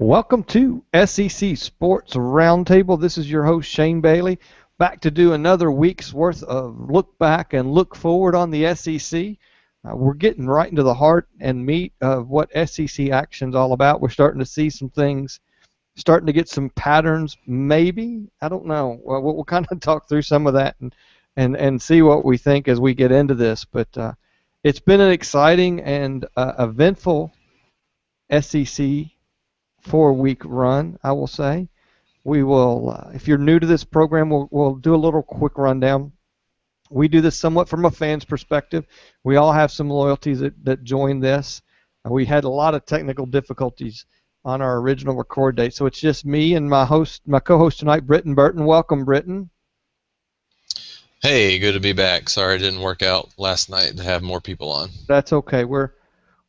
Welcome to SEC Sports Roundtable. This is your host, Shane Bailey, back to do another week's worth of look back and look forward on the SEC. We're getting right into the heart and meat of what SEC action's all about. We're starting to see some things, starting to get some patterns, maybe. I don't know. Well, we'll kind of talk through some of that and see what we think as we get into this. But it's been an exciting and eventful SEC 4-week run, I will say. We will, if you're new to this program, we'll do a little quick rundown. We do this somewhat from a fan's perspective. We all have some loyalties that join this. We had a lot of technical difficulties on our original record date, so it's just me and my co-host tonight, Britton. Burton, welcome, Britton. Hey, good to be back. Sorry it didn't work out last night to have more people on. That's okay.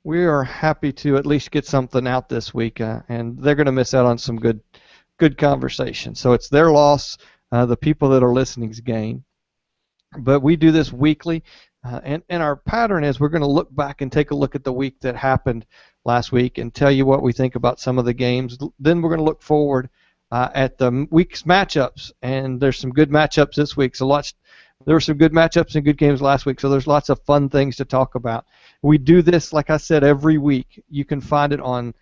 We are happy to at least get something out this week, and they're going to miss out on some good conversation. So it's their loss, the people that are listening's gain. But we do this weekly, and our pattern is we're going to look back and take a look at the week that happened last week and tell you what we think about some of the games. Then we're going to look forward at the week's matchups, and there's some good matchups this week. There were some good matchups and good games last week, so there's lots of fun things to talk about. We do this, like I said, every week. You can find it on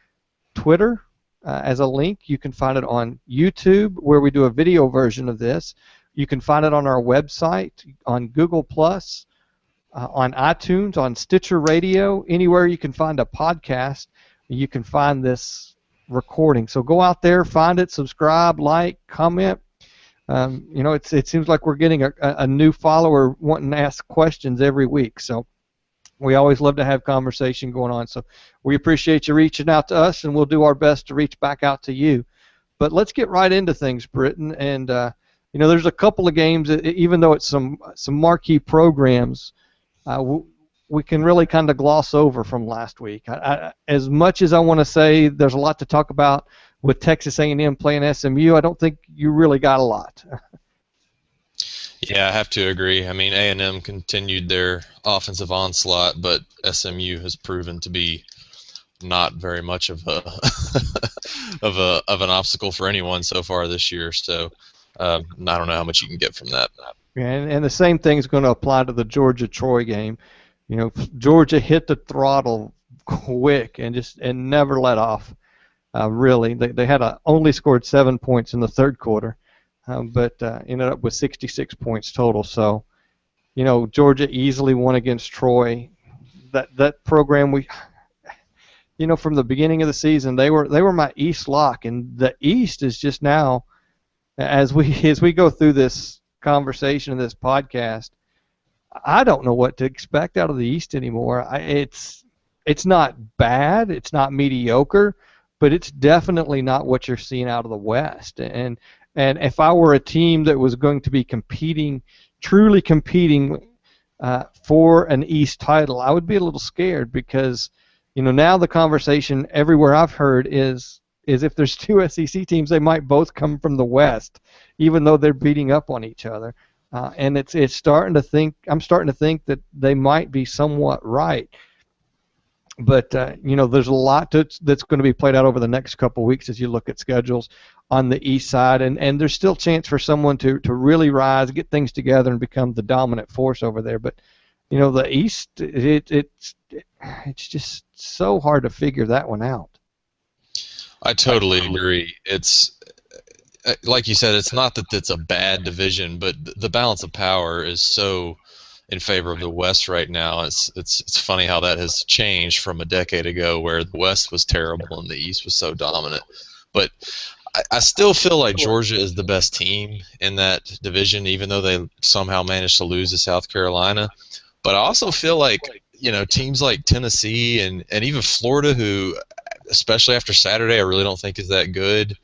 Twitter as a link. You can find it on YouTube, where we do a video version of this. You can find it on our website, on Google+, on iTunes, on Stitcher Radio, anywhere you can find a podcast, you can find this recording. So go out there, find it, subscribe, like, comment. It seems like we're getting a new follower wanting to ask questions every week. So we always love to have conversation going on. So we appreciate you reaching out to us, and we'll do our best to reach back out to you. But let's get right into things, Britton. And there's a couple of games, even though it's some marquee programs, we can really kind of gloss over from last week. As much as I want to say there's a lot to talk about with Texas A&M playing SMU, I don't think you really got a lot. Yeah, I have to agree. I mean, A&M continued their offensive onslaught, but SMU has proven to be not very much of a of an obstacle for anyone so far this year. So I don't know how much you can get from that. And the same thing is going to apply to the Georgia-Troy game. Georgia hit the throttle quick and never let off. Really, they had only scored 7 points in the third quarter, but ended up with 66 points total. So, Georgia easily won against Troy. That program, from the beginning of the season, they were my East lock, and the East is just now, as we go through this conversation and this podcast, I don't know what to expect out of the East anymore. It's not bad, it's not mediocre, but it's definitely not what you're seeing out of the West. And if I were a team that was going to be truly competing for an East title, I would be a little scared because, now the conversation everywhere I've heard is if there's two SEC teams, they might both come from the West, even though they're beating up on each other. And I'm starting to think that they might be somewhat right. But, there's a lot that's going to be played out over the next couple of weeks as you look at schedules on the East side. And there's still a chance for someone to really rise, get things together, and become the dominant force over there. But, the East, it's just so hard to figure that one out. I totally agree. It's, like you said, it's not that it's a bad division, but the balance of power is so in favor of the West right now. It's funny how that has changed from a decade ago, where the West was terrible and the East was so dominant. But I still feel like Georgia is the best team in that division, even though they somehow managed to lose to South Carolina. But I also feel like teams like Tennessee and even Florida, who, especially after Saturday, I really don't think is that good.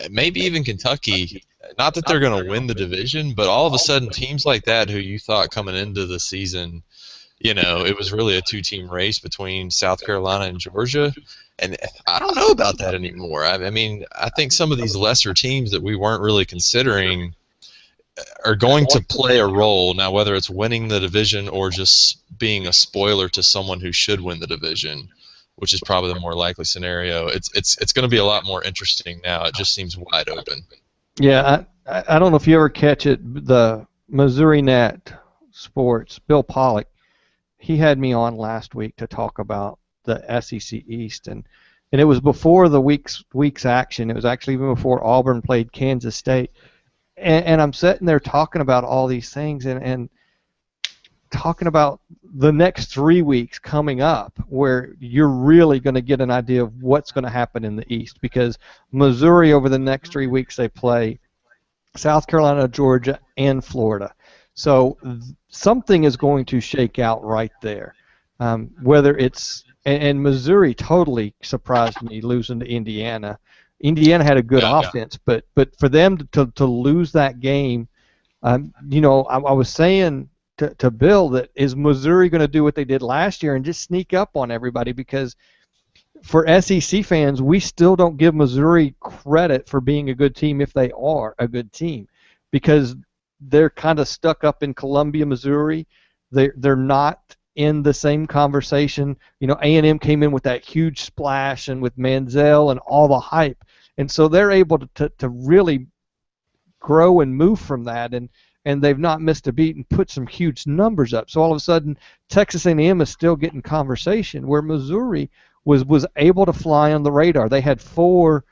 Maybe even Kentucky. Not that they're going to win the division, but all of a sudden teams like that who you thought coming into the season, it was really a two-team race between South Carolina and Georgia. And I don't know about that anymore. I mean, I think some of these lesser teams that we weren't really considering are going to play a role. Now, whether it's winning the division or just being a spoiler to someone who should win the division, which is probably the more likely scenario. It's going to be a lot more interesting now. It just seems wide open. Yeah, I don't know if you ever catch it. The Missouri Net Sports, Bill Pollock, he had me on last week to talk about the SEC East, and it was before the week's action. It was actually even before Auburn played Kansas State, and I'm sitting there talking about all these things and talking about the next 3 weeks coming up, where you're really going to get an idea of what's going to happen in the East, because Missouri over the next 3 weeks they play South Carolina, Georgia, and Florida. So something is going to shake out right there. Whether it's and Missouri totally surprised me losing to Indiana. Indiana had a good offense, but for them to lose that game, I was saying to Bill that is Missouri going to do what they did last year and just sneak up on everybody, because for SEC fans, we still don't give Missouri credit for being a good team if they are a good team, because they're kind of stuck up in Columbia, Missouri. They're not in the same conversation. A&M came in with that huge splash and with Manziel and all the hype, and so they're able to really grow and move from that, and they've not missed a beat and put some huge numbers up. So all of a sudden, Texas A&M is still getting conversation, where Missouri was able to fly on the radar. They had 4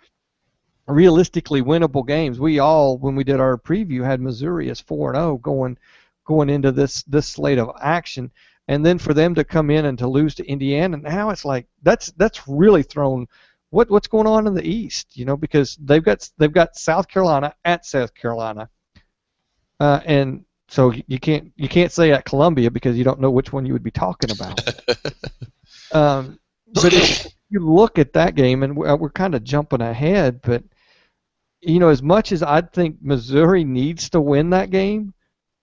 realistically winnable games. We all, when we did our preview, had Missouri as 4-0 going into this slate of action, and then for them to come in and to lose to Indiana, now it's like that's really thrown what's going on in the East, because they've got South Carolina at South Carolina, and so you can't say at Columbia, because you don't know which one you would be talking about. But if you look at that game, and we're kind of jumping ahead, but as much as I think Missouri needs to win that game,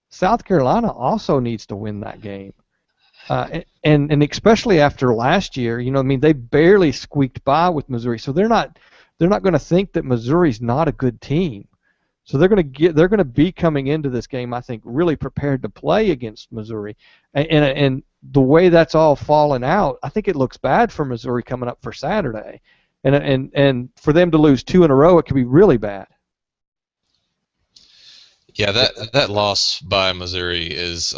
South Carolina also needs to win that game. And especially after last year, they barely squeaked by with Missouri, so they're not going to think that Missouri's not a good team. So they're going to be coming into this game, I think, really prepared to play against Missouri, and the way that's all fallen out, I think it looks bad for Missouri coming up for Saturday, and for them to lose 2 in a row, it could be really bad. Yeah, that loss by Missouri is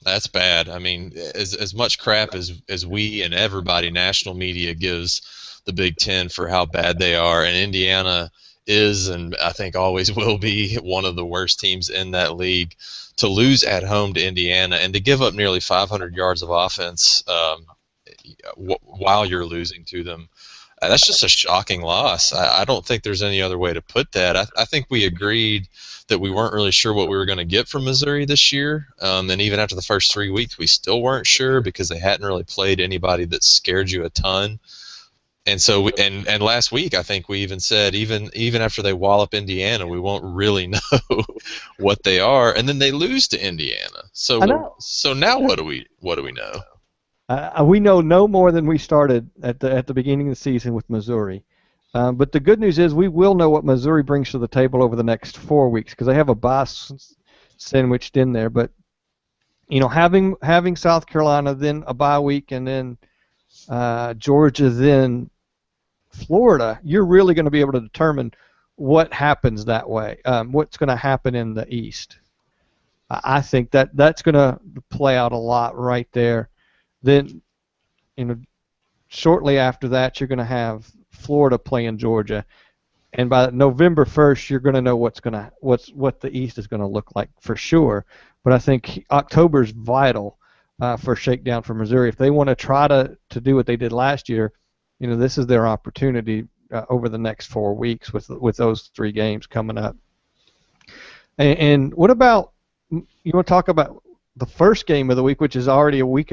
that's bad. I mean, as much crap as we and everybody, national media, gives the Big Ten for how bad they are, and Indiana is, and I think always will be, one of the worst teams in that league, to lose at home to Indiana and to give up nearly 500 yards of offense while you're losing to them, that's just a shocking loss. I don't think there's any other way to put that. I think we agreed that we weren't really sure what we were going to get from Missouri this year, and even after the first 3 weeks, we still weren't sure, because they hadn't really played anybody that scared you a ton. And so, and last week, I think we even said, even after they wallop Indiana, we won't really know what they are, and then they lose to Indiana. So now what do we know? We know no more than we started at the beginning of the season with Missouri. But the good news is we will know what Missouri brings to the table over the next 4 weeks, because they have a bye sandwiched in there. But having South Carolina, then a bye week, and then Georgia, then Florida, you're really going to be able to determine what happens that way, what's going to happen in the East. I think that's going to play out a lot right there. Then, shortly after that, you're going to have Florida playing Georgia, and by November 1st, you're going to know what the East is going to look like for sure. But I think October is vital for shakedown for Missouri. If they want to try to do what they did last year, this is their opportunity over the next 4 weeks with those 3 games coming up. And what about, you want to talk about the first game of the week, which is already a week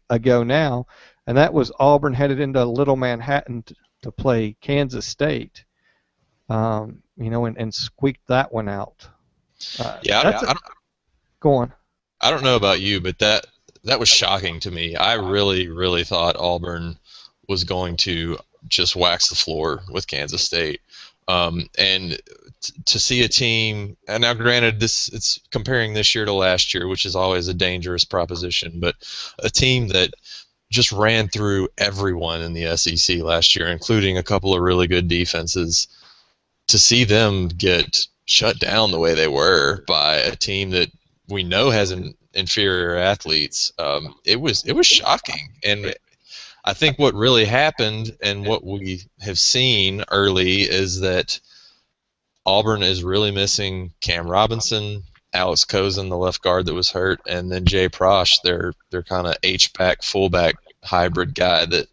ago now, and that was Auburn headed into Little Manhattan to play Kansas State, and squeaked that one out. Go on. I don't know about you, but that was shocking to me. I really, really thought Auburn was going to just wax the floor with Kansas State. And to see a team, and now granted, it's comparing this year to last year, which is always a dangerous proposition, but a team that just ran through everyone in the SEC last year, including a couple of really good defenses. To see them get shut down the way they were by a team that we know has inferior athletes, it was shocking. And I think what really happened and what we have seen early is that Auburn is really missing Cam Robinson, Alex Cozen, the left guard that was hurt, and then Jay Prosh, their kind of H-back, fullback hybrid guy that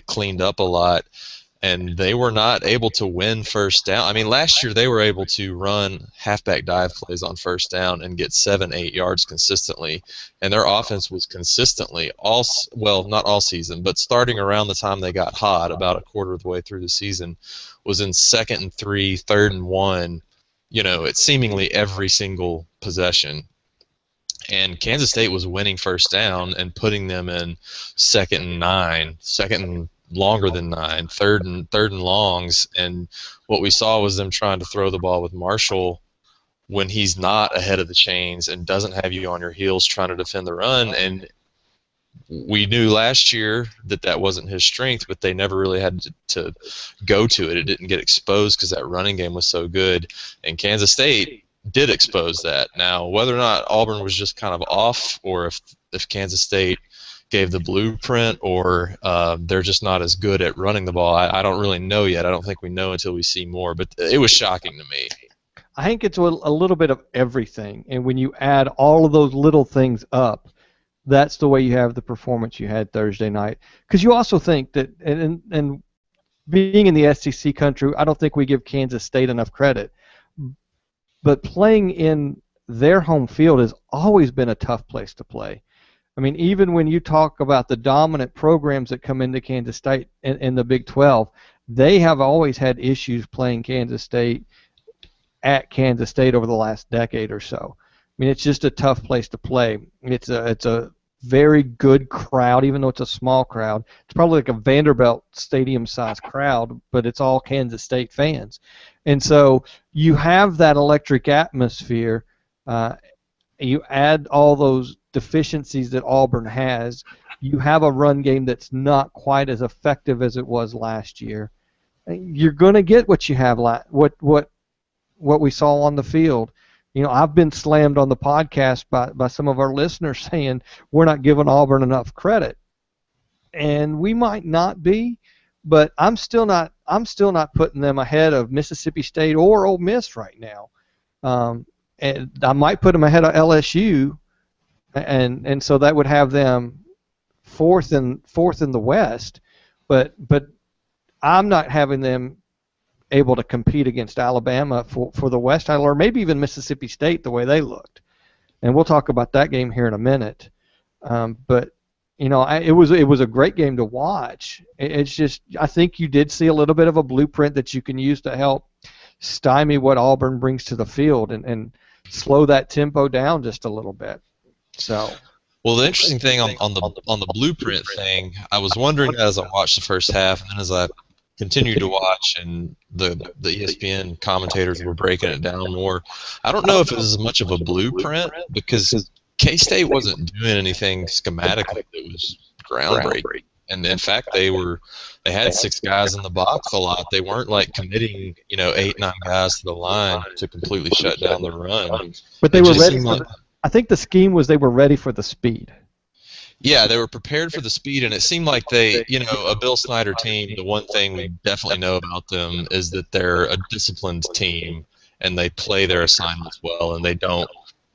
cleaned up a lot. And they were not able to win first down. I mean, last year they were able to run halfback dive plays on first down and get 7-8 yards consistently. And their offense was consistently not all season, but starting around the time they got hot, about a quarter of the way through the season, was in 2nd and 3, 3rd and 1. It's seemingly every single possession. And Kansas State was winning first down and putting them in 2nd and 9, 2nd and longer than 9, third and longs, and what we saw was them trying to throw the ball with Marshall when he's not ahead of the chains and doesn't have you on your heels trying to defend the run. And we knew last year that wasn't his strength, but they never really had to go to it. It didn't get exposed because that running game was so good, and Kansas State did expose that. Now, whether or not Auburn was just kind of off, or if Kansas State gave the blueprint, or they're just not as good at running the ball, I don't really know yet. I don't think we know until we see more, but it was shocking to me. I think it's a little bit of everything, and when you add all of those little things up, that's the way you have the performance you had Thursday night. Because you also think that, and being in the SEC country, I don't think we give Kansas State enough credit, but playing in their home field has always been a tough place to play. I mean, even when you talk about the dominant programs that come into Kansas State in the Big 12, they have always had issues playing Kansas State at Kansas State over the last decade or so. I mean, it's just a tough place to play. It's a very good crowd, even though it's a small crowd. It's probably like a Vanderbilt stadium-sized crowd, but it's all Kansas State fans. And so you have that electric atmosphere. You add all those deficiencies that Auburn has, you have a run game that's not quite as effective as it was last year. You're going to get what you have, what we saw on the field. I've been slammed on the podcast by some of our listeners saying we're not giving Auburn enough credit, and we might not be, but I'm still not putting them ahead of Mississippi State or Ole Miss right now. And I might put them ahead of LSU, and so that would have them fourth in the West, but I'm not having them able to compete against Alabama for the West title, or maybe even Mississippi State the way they looked. And we'll talk about that game here in a minute. But it was a great game to watch. It's just, I think you did see a little bit of a blueprint that you can use to help stymie what Auburn brings to the field and slow that tempo down just a little bit. So, well, the interesting thing on the blueprint thing, I was wondering as I watched the first half, and then as I continued to watch, and the ESPN commentators were breaking it down more, I don't know if it was as much of a blueprint, because K-State wasn't doing anything schematically that was groundbreaking. And in fact, they had 6 guys in the box a lot. They weren't like committing, 8, 9 guys to the line to completely shut down the run. But they were ready. I think the scheme was they were ready for the speed. Yeah, they were prepared for the speed, and it seemed like they, a Bill Snyder team, the one thing we definitely know about them is that they're a disciplined team, and they play their assignments well, and they don't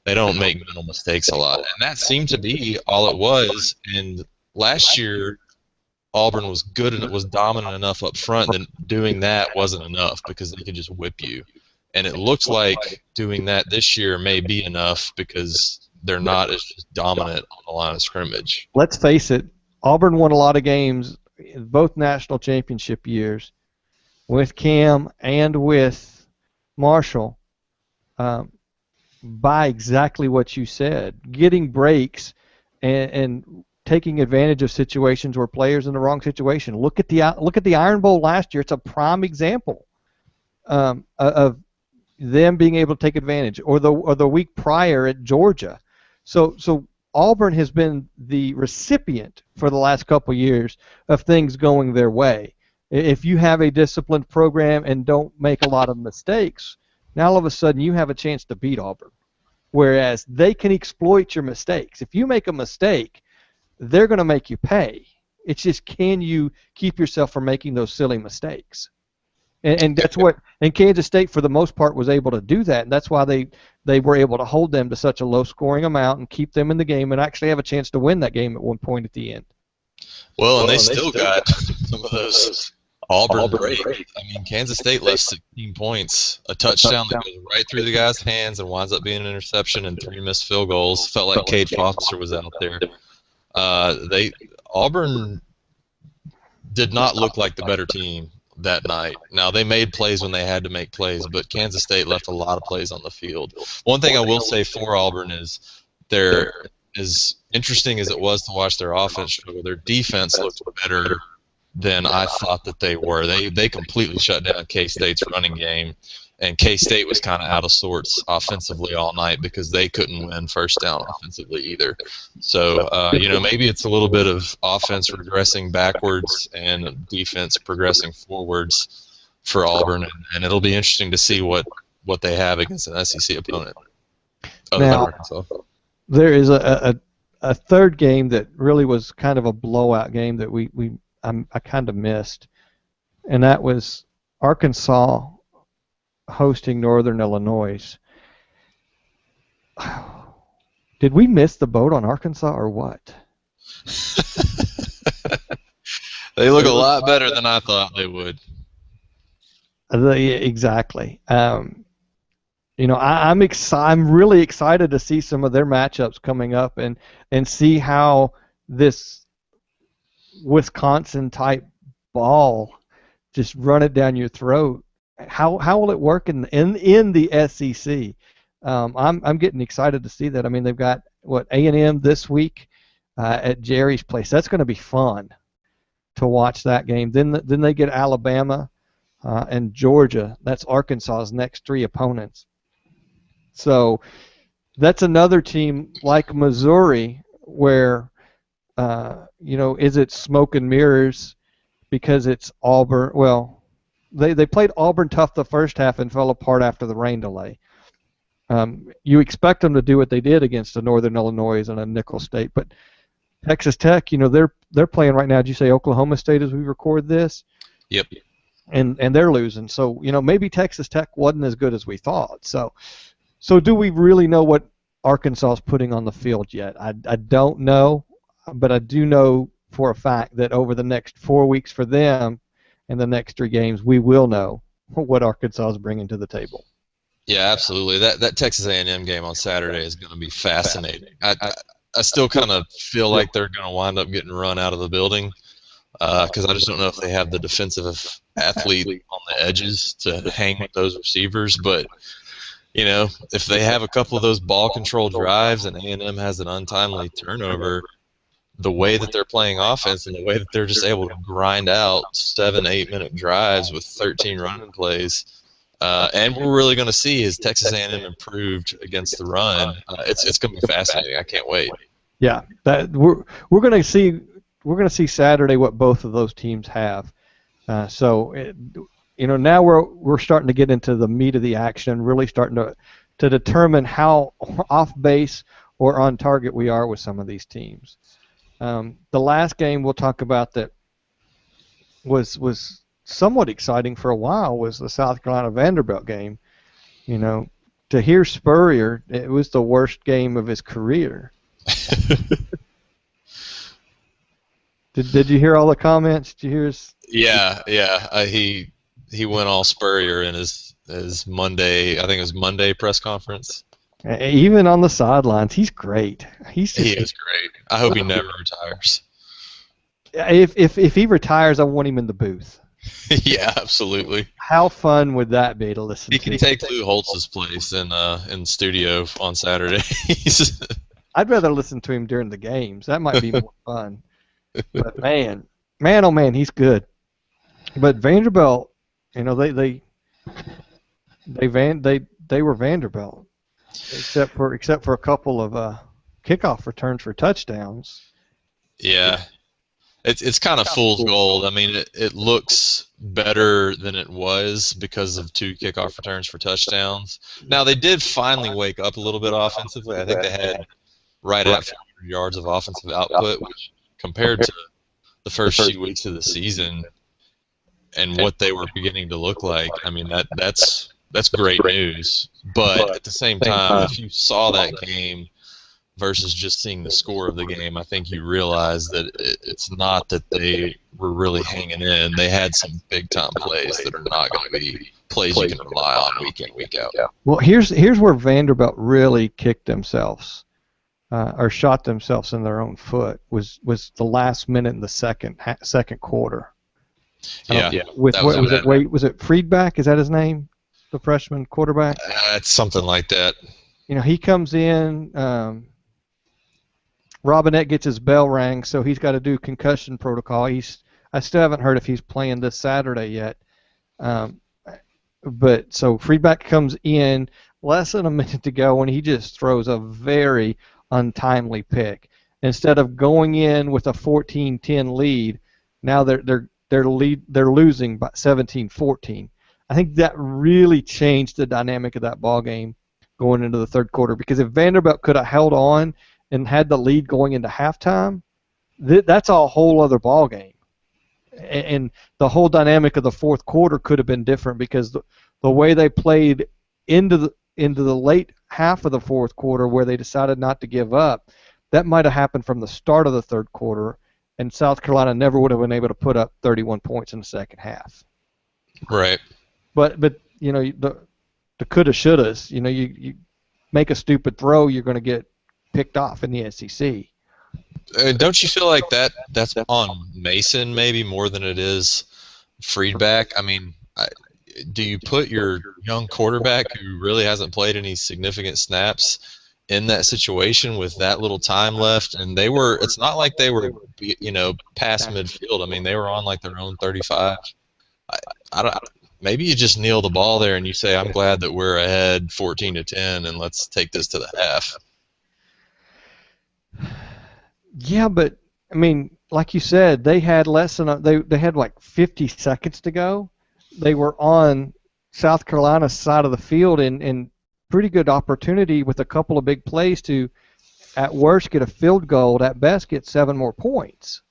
make mental mistakes a lot. And that seemed to be all it was. And last year, Auburn was good and it was dominant enough up front that doing that wasn't enough because they could just whip you. And it looks like doing that this year may be enough because they're not as just dominant on the line of scrimmage. Let's face it, Auburn won a lot of games in both national championship years with Cam and with Marshall by exactly what you said, getting breaks and taking advantage of situations where players in the wrong situation. Look at the Iron Bowl last year. It's a prime example of them being able to take advantage, or the week prior at Georgia. So Auburn has been the recipient for the last couple years of things going their way. If you have a disciplined program and don't make a lot of mistakes, now all of a sudden you have a chance to beat Auburn. Whereas they can exploit your mistakes. If you make a mistake, they're going to make you pay. It's just, can you keep yourself from making those silly mistakes? And that's what, and Kansas State for the most part was able to do that, and that's why they were able to hold them to such a low scoring amount and keep them in the game and actually have a chance to win that game at one point at the end. Well, and they still got some of those Auburn breaks. I mean, Kansas State left 16 points, a touchdown that goes right through the guy's hands and winds up being an interception, and 3 missed field goals. Felt like Cade Foster was out there. Auburn did not look like the better team that night. Now, they made plays when they had to make plays, but Kansas State left a lot of plays on the field. One thing I will say for Auburn is they're, as interesting as it was to watch their offense struggle, their defense looked better than I thought that they were. They completely shut down K-State's running game, and K-State was kind of out of sorts offensively all night because they couldn't win first down offensively either. So, maybe it's a little bit of offense regressing backwards and defense progressing forwards for Auburn, and it'll be interesting to see what they have against an SEC opponent. Now, there is a third game that really was kind of a blowout game that I kind of missed, and that was Arkansas hosting Northern Illinois. Did we miss the boat on Arkansas or what? They look a lot better than I thought they would. Exactly. I'm really excited to see some of their matchups coming up and see how this Wisconsin type ball just run it down your throat. How will it work in the SEC? I'm getting excited to see that. I mean, they've got A&M this week at Jerry's place. That's going to be fun to watch that game. Then they get Alabama and Georgia. That's Arkansas's next 3 opponents. So that's another team like Missouri where is it smoke and mirrors because it's Auburn? Well, they played Auburn tough the first half and fell apart after the rain delay. You expect them to do what they did against the Northern Illinois and a Nickel State, but Texas Tech, they're playing right now. Did you say Oklahoma State as we record this? Yep. And they're losing. So maybe Texas Tech wasn't as good as we thought. So do we really know what Arkansas is putting on the field yet? I don't know, but I do know for a fact that over the next 4 weeks for them and the next 3 games, we will know what Arkansas is bringing to the table. Yeah, absolutely. That Texas A&M game on Saturday is going to be fascinating. I still kind of feel like they're going to wind up getting run out of the building because I just don't know if they have the defensive athlete on the edges to hang with those receivers. But, if they have a couple of those ball control drives and A&M has an untimely turnover, the way that they're playing offense and the way that they're just able to grind out 7-8 minute drives with 13 running plays, and we're really going to see is Texas A&M improved against the run. It's going to be fascinating. I can't wait. Yeah, we're going to see Saturday what both of those teams have. Now we're starting to get into the meat of the action, really starting to determine how off base or on target we are with some of these teams. The last game we'll talk about that was somewhat exciting for a while was the South Carolina Vanderbilt game. To hear Spurrier, it was the worst game of his career. Did you hear all the comments? Did you hear his? Yeah. He went all Spurrier in his Monday. I think it was Monday press conference. Even on the sidelines, he's great. He is great. I hope he never retires. If he retires, I want him in the booth. Yeah, absolutely. How fun would that be to listen to? He can take Lou Holtz's place in studio on Saturdays. I'd rather listen to him during the games. That might be more fun. But man, oh man, he's good. But Vanderbilt, they were Vanderbilt, except for a couple of kickoff returns for touchdowns. Yeah. It's kind of fool's gold. I mean, it looks better than it was because of 2 kickoff returns for touchdowns. Now, they did finally wake up a little bit offensively. I think they had right at 400 yards of offensive output, which compared to the first few weeks of the season and what they were beginning to look like, I mean, that's great news. But at the same time, if you saw that game versus just seeing the score of the game, I think you realize that it's not that they were really hanging in. They had some big-time plays that are not going to be plays you can rely on week in, week out. Well, here's where Vanderbilt really kicked themselves or shot themselves in their own foot was the last minute in the second quarter. Yeah. Was it Friedback? Is that his name? The freshman quarterback? It's something like that. You know, he comes in. Robinette gets his bell rang, so he's got to do concussion protocol. I still haven't heard if he's playing this Saturday yet. But so Friedback comes in less than a minute to go, and he just throws a very untimely pick. Instead of going in with a 14-10 lead, now they're losing by 17-14. I think that really changed the dynamic of that ball game going into the third quarter, because if Vanderbilt could have held on and had the lead going into halftime, that's a whole other ball game. And the whole dynamic of the fourth quarter could have been different, because the way they played into the late half of the fourth quarter, where they decided not to give up, that might have happened from the start of the third quarter, and South Carolina never would have been able to put up 31 points in the second half. Right. But you know, the coulda shouldas, you know, you make a stupid throw, you're going to get picked off in the SEC. Don't you feel like that's on Mason maybe more than it is Friedback? I mean, do you put your young quarterback who really hasn't played any significant snaps in that situation with that little time left? And it's not like they were, you know, past midfield. I mean, they were on like their own 35. Maybe you just kneel the ball there and you say, I'm glad that we're ahead 14-10 and let's take this to the half. Yeah, but I mean, like you said, they had they had like 50 seconds to go. They were on South Carolina's side of the field in pretty good opportunity with a couple of big plays to, at worst, get a field goal, at best get 7 more points.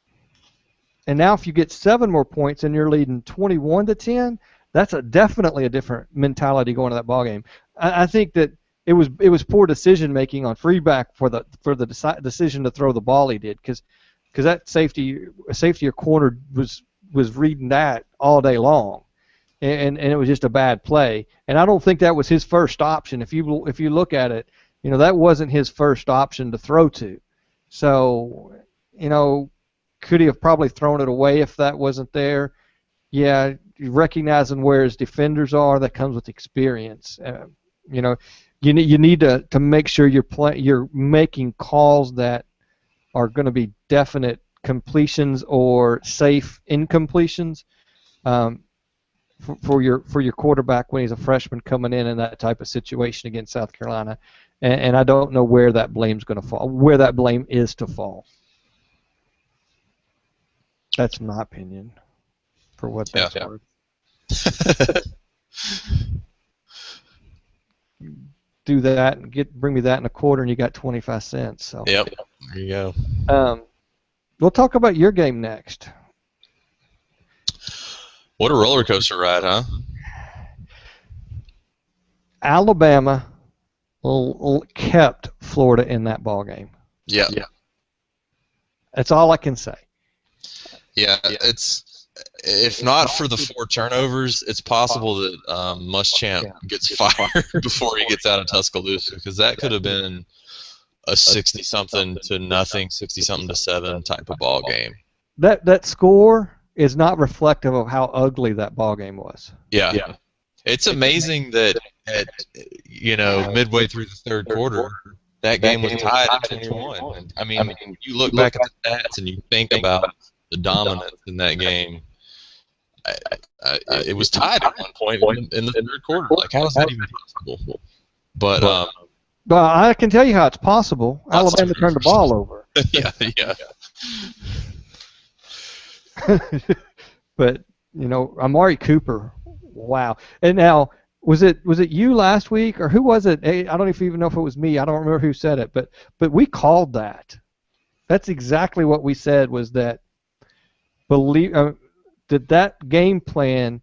And now if you get 7 more points and you're leading 21-10, that's definitely a different mentality going to that ball game. I think that it was poor decision making on Friedback for the decision to throw the ball he did, because that safety or corner was reading that all day long, and it was just a bad play. And I don't think that was his first option. If you look at it, you know, that wasn't his first option to throw to. So, you know, could he have probably thrown it away if that wasn't there? Yeah, recognizing where his defenders are, that comes with experience. You know, you need to make sure you're making calls that are going to be definite completions or safe incompletions for your quarterback when he's a freshman coming in that type of situation against South Carolina. And I don't know where that blame's going to fall, where that blame is to fall. That's my opinion, for what that's worth. Do that and bring me that in a quarter, and you got 25 cents. So. Yep. There you go. We'll talk about your game next. What a roller coaster ride, huh? Alabama kept Florida in that ball game. Yeah. That's all I can say. Yeah, it's, if not for the 4 turnovers, it's possible that Muschamp gets fired before he gets out of Tuscaloosa, because that could have been a 60-something to nothing, 60-something to 7 type of ball game. That score is not reflective of how ugly that ball game was. Yeah. It's amazing that midway through the third quarter, that game was tied at 21. I mean, you look back at the stats and you think about the dominance in that game. It was tied at one point in the third quarter. Like, how is that even possible? But But I can tell you how it's possible. Lots of Alabama turned the ball over. yeah, yeah. But Amari Cooper, wow. And now, was it you last week, or who was it? I don't even know if it was me. I don't remember who said it, but we called that. That's exactly what we said, was that that game plan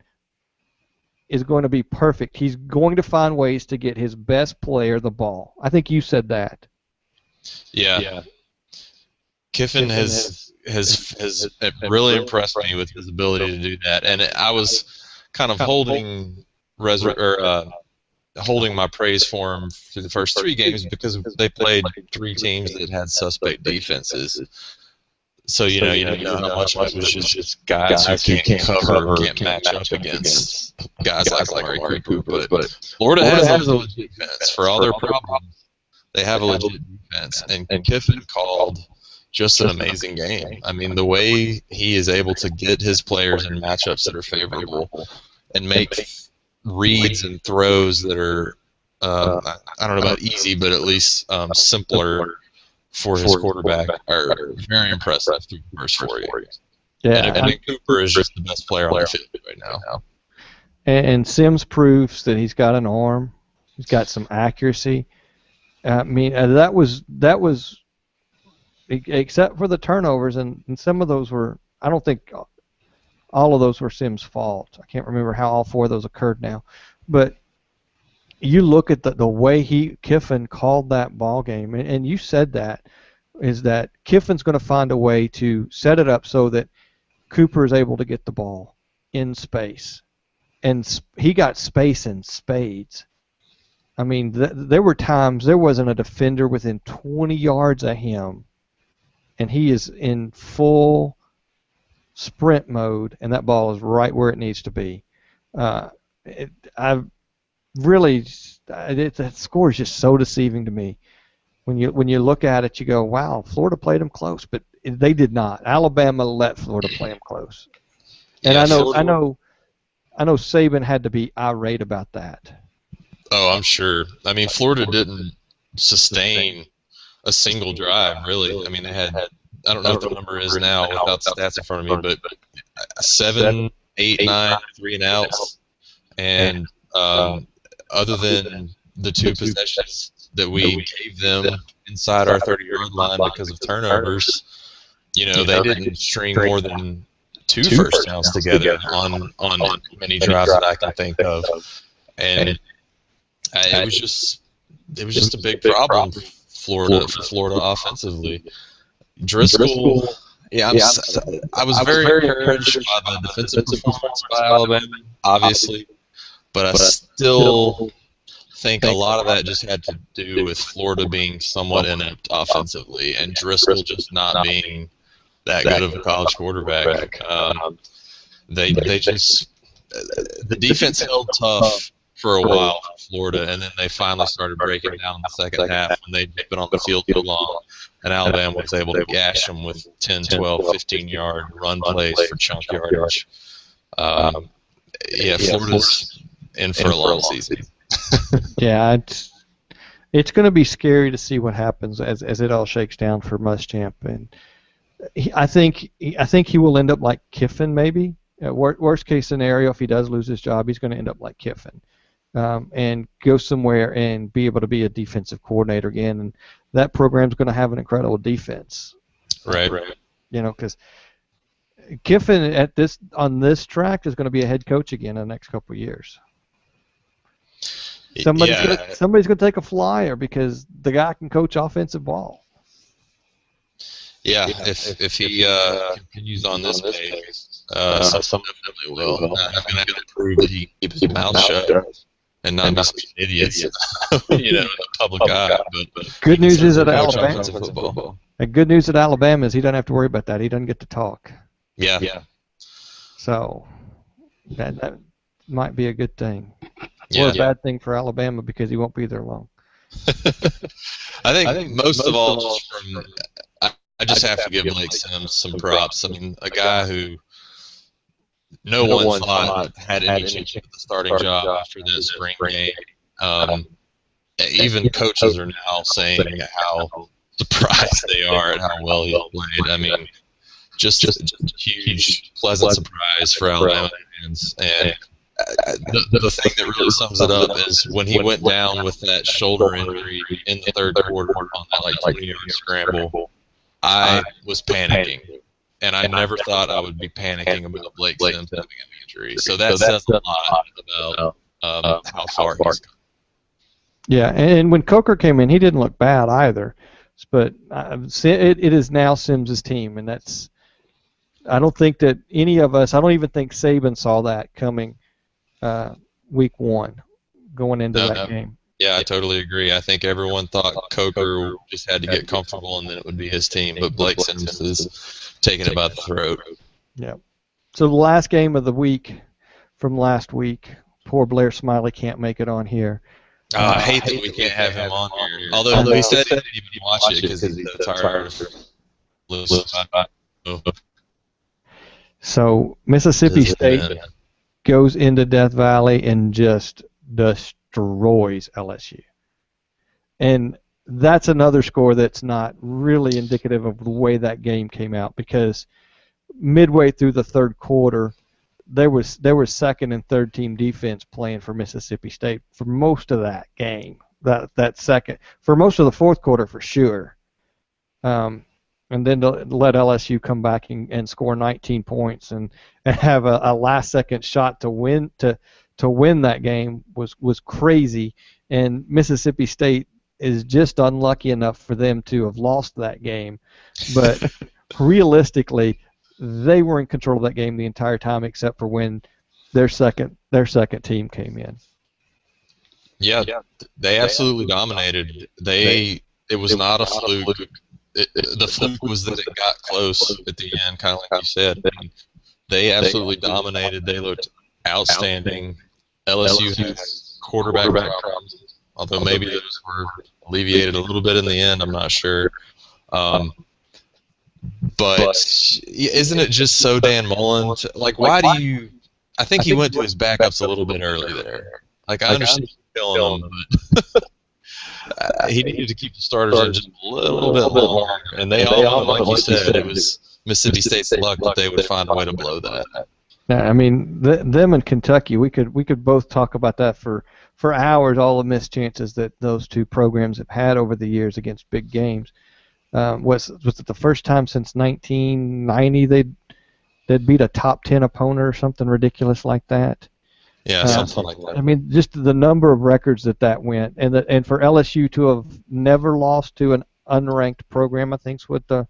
is going to be perfect. He's going to find ways to get his best player the ball. I think you said that. Yeah. Kiffin has really impressed me with his ability to do that, and I was kind of holding my praise for him through the first 3 games because they played 3 teams that had suspect defenses. So you didn't know how much of it was just guys who can't cover, can't match up against guys like Amari Cooper. But Florida has a legit defense for all their problems. They have a legit defense, and Kiffin called just an amazing game. I mean, the way he is able to get his players in matchups that are favorable and make reads and throws that are, I don't know about easy, but at least simpler for his quarterback are very impressive through the first 4 years. Yeah, and Cooper is just the best player on the field right now. And Sims proves that he's got an arm. He's got some accuracy. I mean, that was except for the turnovers, and some of those were, I don't think all of those were Sims' fault. I can't remember how all 4 of those occurred now. But you look at the way Kiffin called that ball game, and you said that, is that Kiffin's going to find a way to set it up so that Cooper is able to get the ball in space. And he got space in spades. I mean, there were times there wasn't a defender within 20 yards of him, and he is in full sprint mode, and that ball is right where it needs to be. That score is just so deceiving to me. When you look at it, you go, wow, Florida played them close, but they did not. Alabama let Florida play them close. And yeah, I know Saban had to be irate about that. Oh, I'm sure. I mean, Florida didn't sustain a single drive, really. I mean, they had, I don't know what the number is now without the stats in front of me, but 7, 8, 9 3-and-outs, and other than the 2 possessions that we gave them inside our 30-yard line because of turnovers, they didn't string more than 2 first downs together on many drives that I can think of, and it was just a big problem for Florida offensively. Driscoll, yeah, I was very encouraged by the defensive performance by Alabama, obviously, but I still think a lot of that just had to do with Florida being somewhat inept offensively and Driscoll just not being that good of a college quarterback. The defense held tough for a while for Florida, and then they finally started breaking down in the second half when they'd been on the field too long, and Alabama was able to gash them with 10, 12, 15-yard run plays for chunk yardage. Florida's in for a long season. Yeah, it's going to be scary to see what happens as it all shakes down for Muschamp, and I think he will end up like Kiffin maybe. Worst case scenario, if he does lose his job, he's going to end up like Kiffin. And go somewhere and be able to be a defensive coordinator again, and that program's going to have an incredible defense. Right. Because Kiffin on this track is going to be a head coach again in the next couple of years. Somebody's going to take a flyer because the guy can coach offensive ball. Yeah, if he continues on this pace, some definitely will. I'm going to have to prove that he keeps his mouth shut and not be such idiots, a public eye. But good news is at Alabama. The good news at Alabama is he doesn't have to worry about that. He doesn't get to talk. Yeah. So that might be a good thing, or a bad thing for Alabama because he won't be there long. I think most of all, just from I just have to give Blake Sims some props. I mean, a guy who no one thought had any chance at the starting job after that spring game. even coaches are now saying how surprised they are at how well he played. I mean, just a huge, pleasant surprise for Alabama fans. And the thing that really sums it up is when he went down with that shoulder injury in the third quarter on that 20-yard scramble, I was panicking. And I never thought I would be panicking about Blake Sims having an injury. So that says a lot about how far he's come. Yeah, and when Coker came in, he didn't look bad either. But it is now Sims' team, and that's. I don't think that any of us. I don't even think Saban saw that coming. Week 1, going into that game. Yeah, I totally agree. I think everyone thought Coker just had to get comfortable and then it would be his team, but Blake Sims is taking it by the throat. Yeah. So the last game of the week from last week, poor Blair Smiley can't make it on here. I hate that we can't have him on here. Although he said he didn't even watch it because he's so tired of losing. So Mississippi State goes into Death Valley and just destroys LSU. And that's another score that's not really indicative of the way that game came out, because midway through the third quarter, there was second and third team defense playing for Mississippi State for most of that game. That second, for most of the fourth quarter for sure. And then to let LSU come back and score 19 points and have a last second shot to win that game was crazy. And Mississippi State is just unlucky enough for them to have lost that game. But realistically, they were in control of that game the entire time, except for when their second team came in. Yeah, they absolutely dominated. It was not a fluke. The fluke was that it got close at the end, kind of like you said. They absolutely dominated. They looked outstanding. LSU has quarterback problems, although maybe those were alleviated a little bit in the end. I'm not sure. But isn't it just so Dan Mullen? Why do you – I think he went to his backups a little bit early there. I understand killing them, but he needed to keep the starters in just a little bit longer. And they all, like you said, it was Mississippi State's luck that they would find a way to blow that. Yeah, I mean, them and Kentucky, we could both talk about that for hours, all the missed chances that those two programs have had over the years against big games. Was it the first time since 1990 they'd beat a top 10 opponent or something ridiculous like that? Yeah, something like that. I mean, just the number of records that went, and for LSU to have never lost to an unranked program, I think is what the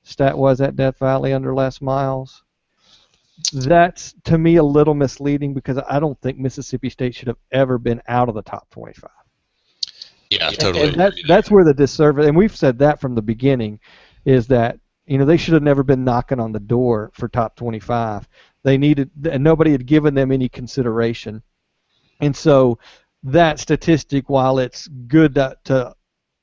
stat was at Death Valley under Les Miles. That's, to me, a little misleading, because I don't think Mississippi State should have ever been out of the top 25. Yeah, totally. And that's where the disservice, and we've said that from the beginning, is that they should have never been knocking on the door for top 25. They needed, and nobody had given them any consideration. And so that statistic, while it's good to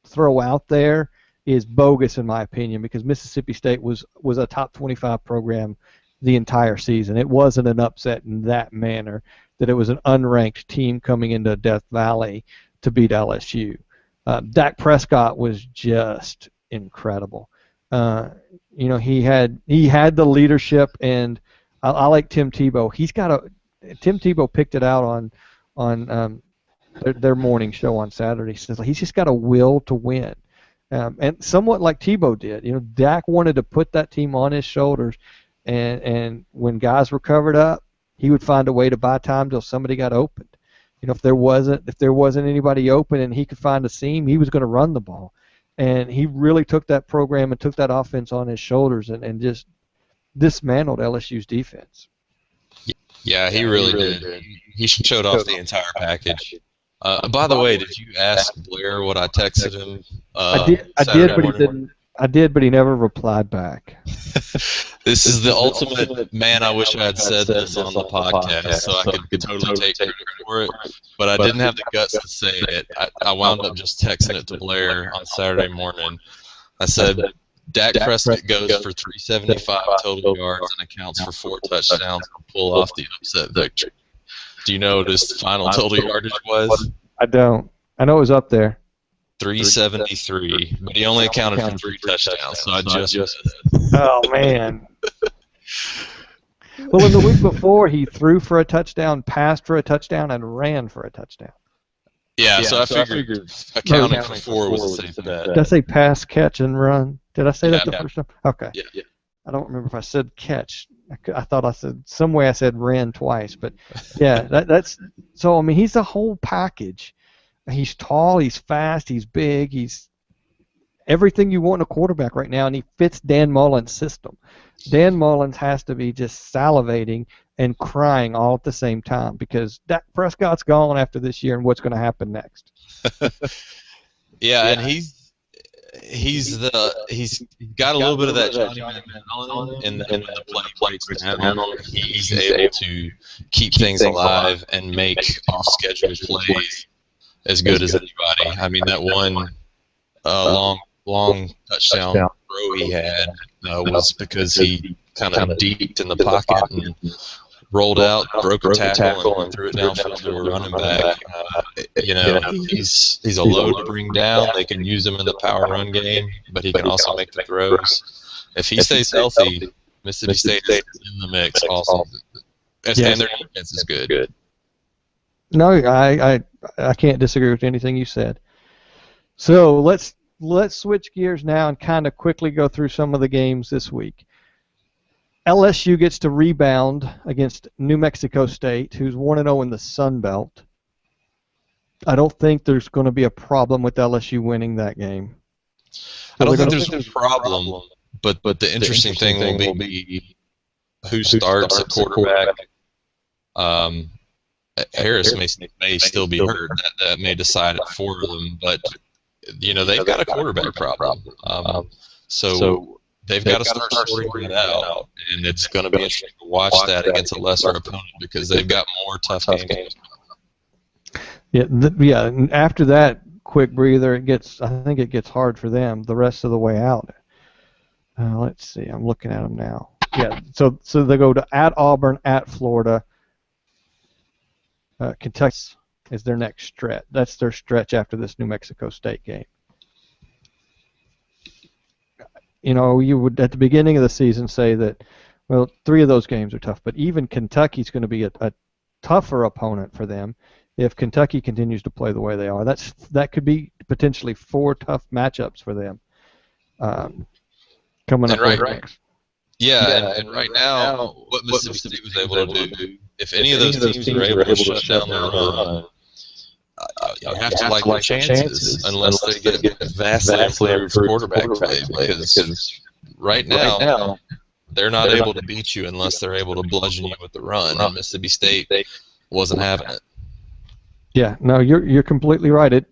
throw out there, is bogus in my opinion, because Mississippi State was a top 25 program the entire season. It wasn't an upset in that manner, that it was an unranked team coming into Death Valley to beat LSU. Dak Prescott was just incredible. He had the leadership, and I like Tim Tebow. Tim Tebow picked it out on their morning show on Saturday. So he's just got a will to win, and somewhat like Tebow did. Dak wanted to put that team on his shoulders, and when guys were covered up, he would find a way to buy time till somebody got opened. If there wasn't anybody open and he could find a seam, he was going to run the ball. And he really took that program and took that offense on his shoulders and just dismantled LSU's defense. Yeah, he really did. He showed off the entire package. By the way, did you ask Blair what I texted him? I did, but he never replied back. This is the ultimate, man, I wish I had said this on the podcast so I could totally take credit for it, but I didn't have the guts to say it. I wound up just texting it to Blair on Saturday morning. I said, Dak Prescott goes for 375 total yards and accounts for 4 touchdowns to pull off the upset victory. Do you know what his final total yardage was? I don't. I know it was up there. 373, but he only accounted for 3 touchdowns, so I just Oh, man. Well, in the week before, he threw for a touchdown, passed for a touchdown, and ran for a touchdown. yeah. So I figured accounting for 4 was a safe bet. Did I say pass, catch, and run? Did I say that the first time? Okay. Yeah. I don't remember if I said catch. I thought I said some way I said ran twice, but yeah, that's so. I mean, he's the whole package. He's tall, he's fast, he's big, he's everything you want in a quarterback right now, and he fits Dan Mullen's system. Dan Mullins has to be just salivating and crying all at the same time because Dak Prescott's gone after this year, and what's going to happen next? Yeah, and he's got a little bit of that Johnny Manziel in the play down. He's able to keep things alive and make off-schedule plays as good as anybody. I mean, that one long touchdown throw he had was because he kind of deeped in the pocket and rolled out, broke a tackle, and threw it downfield to a running back. He's a load to bring down. They can use him in the power run game, but he can also make the throws. If he stays healthy, Mississippi State is in the mix also. And their defense is good. No, I can't disagree with anything you said. So let's switch gears now and kind of quickly go through some of the games this week. LSU gets to rebound against New Mexico State, who's 1-0 in the Sun Belt. I don't think there's going to be a problem with LSU winning that game. I don't think there's a problem, but the interesting thing will be who starts at quarterback. Harris may still be hurt. That may decide it for them, but they've got a quarterback problem. So they've got to start sorting it out, and it's going to be interesting to watch that against a lesser opponent because they've got more tough games. Yeah, and after that quick breather, I think it gets hard for them the rest of the way out. Let's see, I'm looking at them now. Yeah, so they go to at Auburn, at Florida. Kentucky is their next stretch. That's their stretch after this New Mexico State game. You would at the beginning of the season say that, well, 3 of those games are tough, but even Kentucky's going to be a tougher opponent for them if Kentucky continues to play the way they are. That could be potentially 4 tough matchups for them coming up. Right. Yeah, and right now, what Mississippi State was able to do, if any of those teams are able to shut down their run, you have to like their chances unless they get vastly improved quarterback play, because right now they're not able to beat you unless they're able to bludgeon you with the run, and Mississippi State wasn't having it. Yeah, no, you're completely right.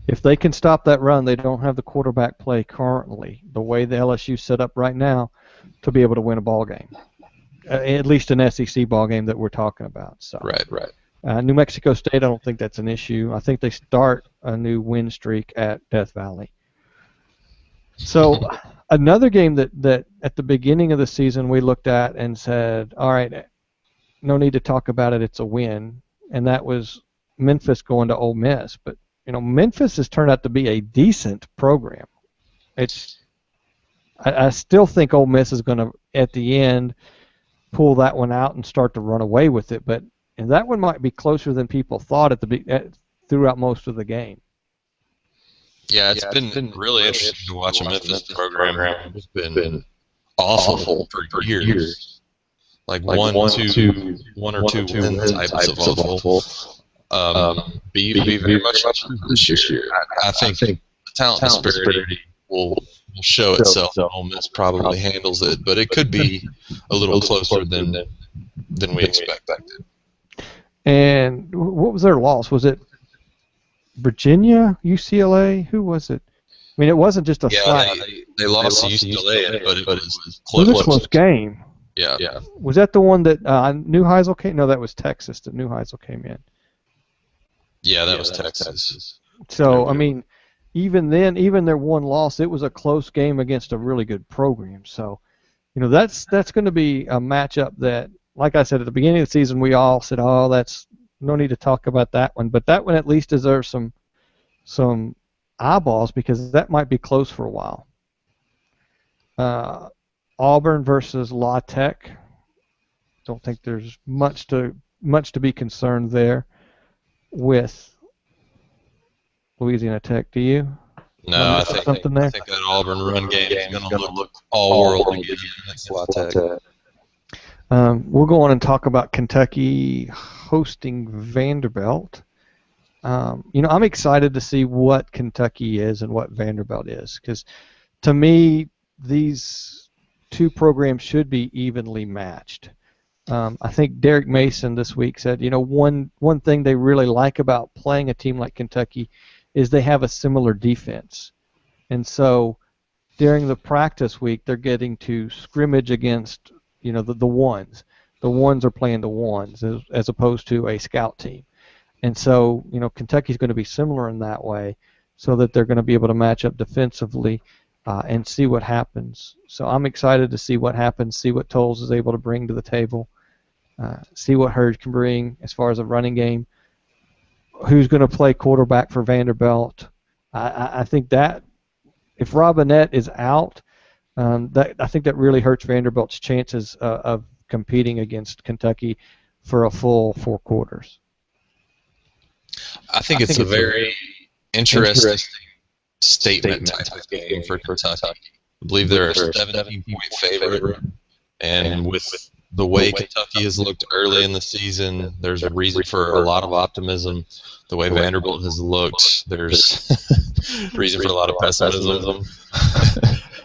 If they can stop that run, they don't have the quarterback play currently, the way the LSU set up right now, to be able to win a ball game, at least an SEC ball game that we're talking about. So right. New Mexico State, I don't think that's an issue. I think they start a new win streak at Death Valley. So another game that at the beginning of the season we looked at and said, all right, no need to talk about it, it's a win, and that was Memphis going to Ole Miss. But Memphis has turned out to be a decent program. I still think Ole Miss is going to, at the end, pull that one out and start to run away with it. But that one might be closer than people thought throughout most of the game. Yeah, it's been really interesting to watch a Memphis program. It's been awful for years. Like one or two win types of awful. Be very much this year. I think the talent disparity will show itself. Ole Miss probably handles it, but it could be a little closer than we expected. And what was their loss? Was it Virginia, UCLA? Who was it? I mean, it wasn't just a flat. They lost to UCLA, but it was close. It was a close game. Yeah. Was that the one that Neuheisel came? No, that was Texas that Neuheisel came in. Yeah, that was Texas. So, I mean, even then, even their one loss, it was a close game against a really good program. So, that's going to be a matchup that, like I said at the beginning of the season, we all said, "Oh, that's no need to talk about that one." But that one at least deserves some some eyeballs because that might be close for a while. Auburn versus La Tech. Don't think there's much to be concerned there with Louisiana Tech. Do you? No, I think that Auburn run game is going to look all world again against La Tech. We'll go on and talk about Kentucky hosting Vanderbilt. I'm excited to see what Kentucky is and what Vanderbilt is, because to me, these two programs should be evenly matched. I think Derek Mason this week said, one thing they really like about playing a team like Kentucky is they have a similar defense. And so during the practice week, they're getting to scrimmage against, the ones. The ones are playing the ones as opposed to a scout team. And so, Kentucky's going to be similar in that way, so that they're going to be able to match up defensively and see what happens. So I'm excited to see what happens, see what Tolles is able to bring to the table, see what Hurd can bring as far as a running game. Who's going to play quarterback for Vanderbilt? I think that if Robinette is out, I think that really hurts Vanderbilt's chances of competing against Kentucky for a full 4 quarters. I think it's a very interesting statement type of game for Kentucky. I believe they're a 17-point favorite, and with the way Kentucky has looked early in the season, there's a reason for a lot of optimism. The way Vanderbilt has looked, there's reason for a lot of pessimism.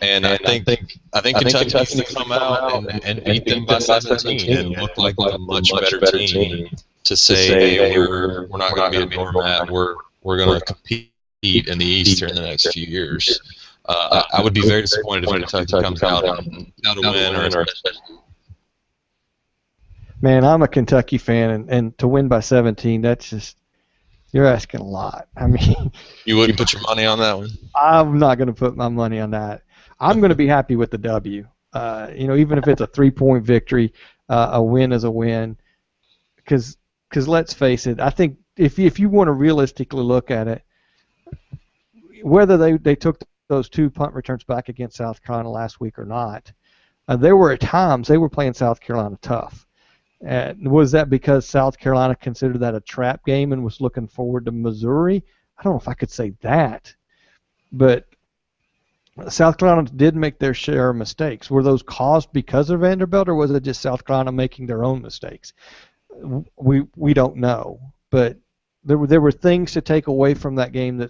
And I think Kentucky needs to come out and beat them by 17 and look like a much better team to say, hey, we're not going to be a doormat. We're going to compete in the East here in the next few years. I would be very disappointed if Kentucky comes out a win or. Man, I'm a Kentucky fan, and to win by 17, that's just, you're asking a lot. I mean, you wouldn't put your money on that one? I'm not going to put my money on that. I'm going to be happy with the W. Even if it's a 3-point victory, a win is a win. Because let's face it, I think if you want to realistically look at it, whether they took those 2 punt returns back against South Carolina last week or not, there were at times they were playing South Carolina tough. Was that because South Carolina considered that a trap game and was looking forward to Missouri? I don't know if I could say that. But South Carolina did make their share of mistakes. Were those caused because of Vanderbilt, or was it just South Carolina making their own mistakes? We don't know. But there were things to take away from that game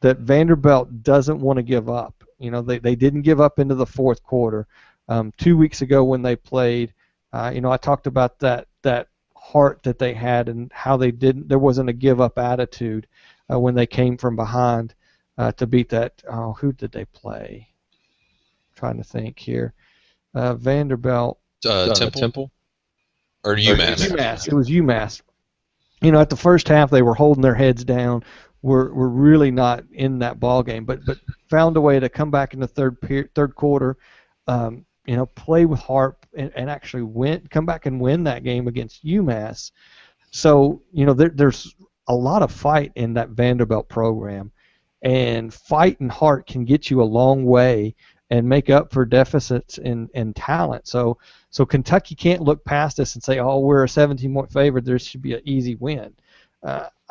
that Vanderbilt doesn't want to give up. They didn't give up into the 4th quarter. 2 weeks ago when they played, I talked about that heart that they had and how there wasn't a give up attitude when they came from behind to beat that. Oh, who did they play? I'm trying to think here. Vanderbilt. Temple? Or UMass? UMass. It was UMass. At the first half they were holding their heads down. Were really not in that ball game, but found a way to come back in the third quarter. Play with heart and actually come back and win that game against UMass. So, there's a lot of fight in that Vanderbilt program, and fight and heart can get you a long way and make up for deficits in talent. So Kentucky can't look past this and say, oh, we're a 17-point favorite, there should be an easy win.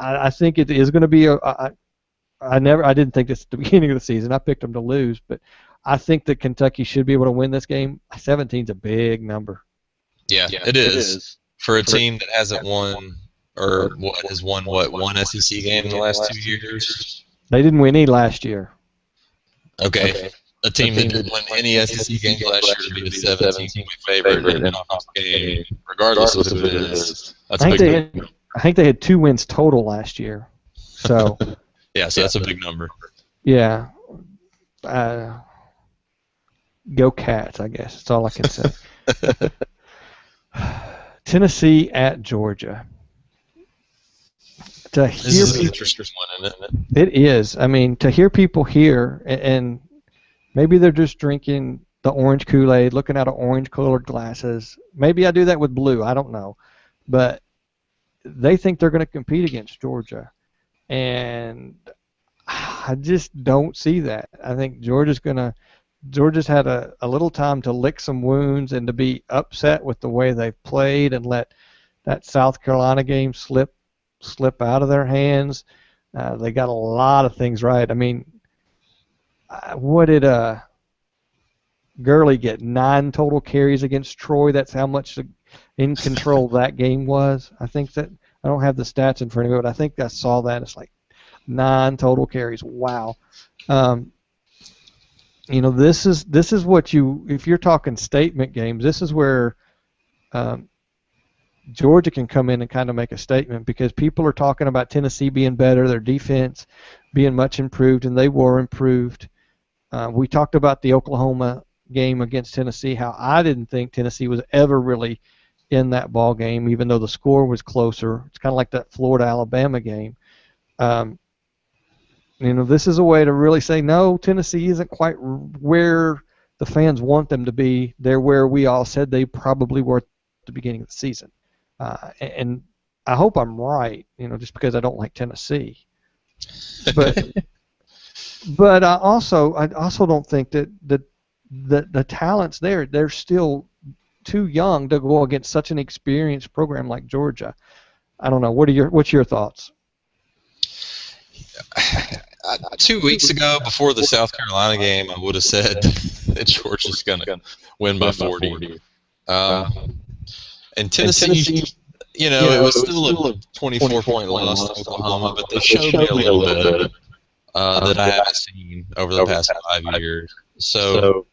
I think it is going to be I didn't think this at the beginning of the season. I picked them to lose, but I think that Kentucky should be able to win this game. 17's a big number. Yeah, it is. For a team that hasn't won, or has won one SEC game in the last 2 years? They didn't win any last year. Okay. A team that didn't win any SEC games last year to be a 17-point favorite in a game, regardless of who it is. That's a big number. I think they had 2 wins total last year. So yeah, so that's a big number. Yeah. Go Cats, I guess. That's all I can say. Tennessee at Georgia. This is an interesting one, isn't it? It is. I mean, to hear people here, and maybe they're just drinking the orange Kool-Aid, looking out of orange-colored glasses. Maybe I do that with blue. I don't know. But they think they're going to compete against Georgia. And I just don't see that. I think Georgia's had a little time to lick some wounds and to be upset with the way they've played and let that South Carolina game slip out of their hands. They got a lot of things right. I mean, what did Gurley get? 9 total carries against Troy. That's how much in control that game was. I think that I don't have the stats in front of me, but I think I saw that. It's like 9 total carries. Wow. This is what if you're talking statement games, this is where Georgia can come in and kind of make a statement, because people are talking about Tennessee being better, their defense being much improved, and they were improved. We talked about the Oklahoma game against Tennessee, how I didn't think Tennessee was ever really in that ball game, even though the score was closer. It's kind of like that Florida-Alabama game. This is a way to really say, no, Tennessee isn't quite where the fans want them to be. They're where we all said they probably were at the beginning of the season. And I hope I'm right, just because I don't like Tennessee. But I also don't think that the talent's there. They're still too young to go against such an experienced program like Georgia. I don't know. What's your thoughts? 2 weeks ago, before the South Carolina game, I would have said that Georgia's going to win by 40. And Tennessee, it was still a 24-point loss to Oklahoma, but they showed me a little bit that I haven't seen over the past 5 years. So,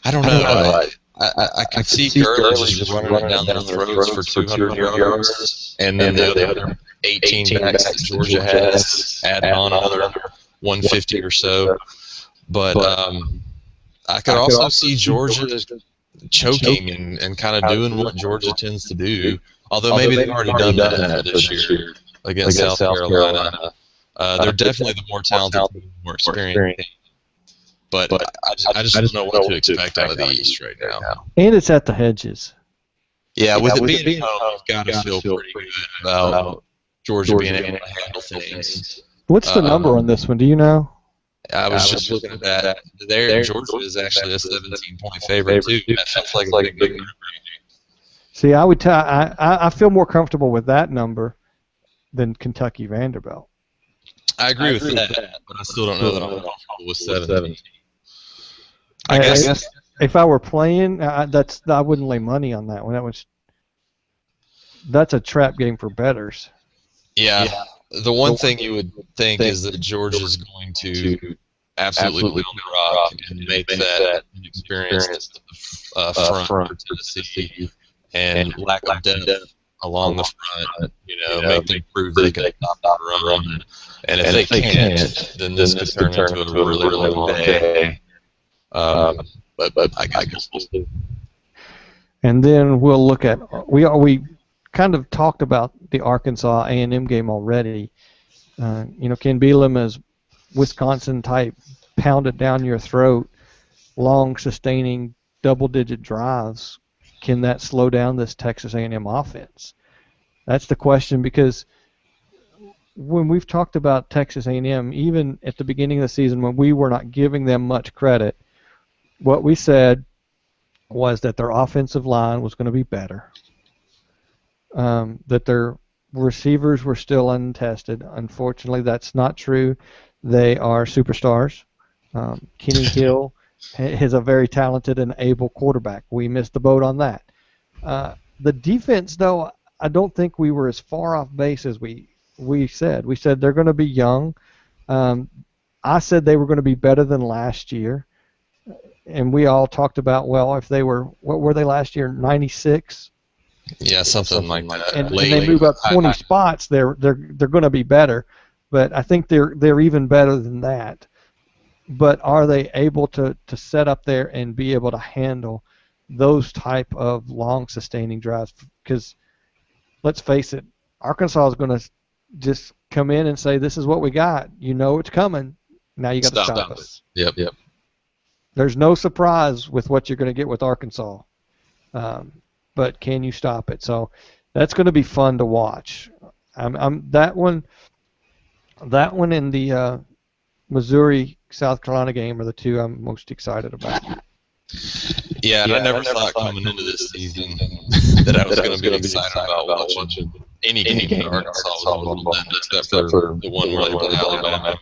I don't know. I can see Gurley just running it down their throats for 200 yards, and then the other 18 backs that Georgia has adding on another 150 or so. But I could also see Georgia choking and kind of doing what Georgia tends to do, although maybe they've already done that this year against South Carolina. They're definitely the more talented, more experienced team. But I just don't know what to expect out of the East right now. And it's at the Hedges. Yeah, with it being home, you've got to feel pretty good about Georgia being able to handle things. What's the number on this one? Do you know? I was just looking at that. There, Georgia is actually a 17-point favorite too. That feels like a big number. See, I feel more comfortable with that number than Kentucky Vanderbilt. I agree with that, but I still don't know that I'm comfortable with 17. I guess if I were playing, I wouldn't lay money on that one. That's a trap game for bettors. Yeah. The one thing you would think is that Georgia's going to absolutely win on the rock and make that experienced front for Tennessee, and lack of depth along the front, make them prove they can stop the run. And if they can't, then this could turn into a really, really long day. But I guess we'll see. And then we'll look at we kind of talked about the Arkansas A&M game already. Ken Bielema is Wisconsin type, pound it down your throat, long sustaining double-digit drives. Can that slow down this Texas A&M offense? That's the question, because when we've talked about Texas A&M, even at the beginning of the season when we were not giving them much credit, what we said was that their offensive line was going to be better, that their receivers were still untested. Unfortunately, that's not true. They are superstars. Kenny Hill is a very talented and able quarterback. We missed the boat on that. The defense, though, I don't think we were as far off base as we said. We said they're going to be young. I said they were going to be better than last year. And we all talked about, if they were, what were they last year, 96? Yeah, something like that. And they move up 20 spots, they're going to be better. But I think they're even better than that. But are they able to set up there and be able to handle those type of long sustaining drives? Because let's face it, Arkansas is going to just come in and say, this is what we got. You know it's coming. Now you got to stop us. Yep. There's no surprise with what you're going to get with Arkansas. But can you stop it? So that's going to be fun to watch. That one, That one and the Missouri South Carolina game are the two I'm most excited about. Yeah, and I never thought coming into this season that I was going to be excited about watching any game that Arkansas was involved in, except for the one where they played Alabama.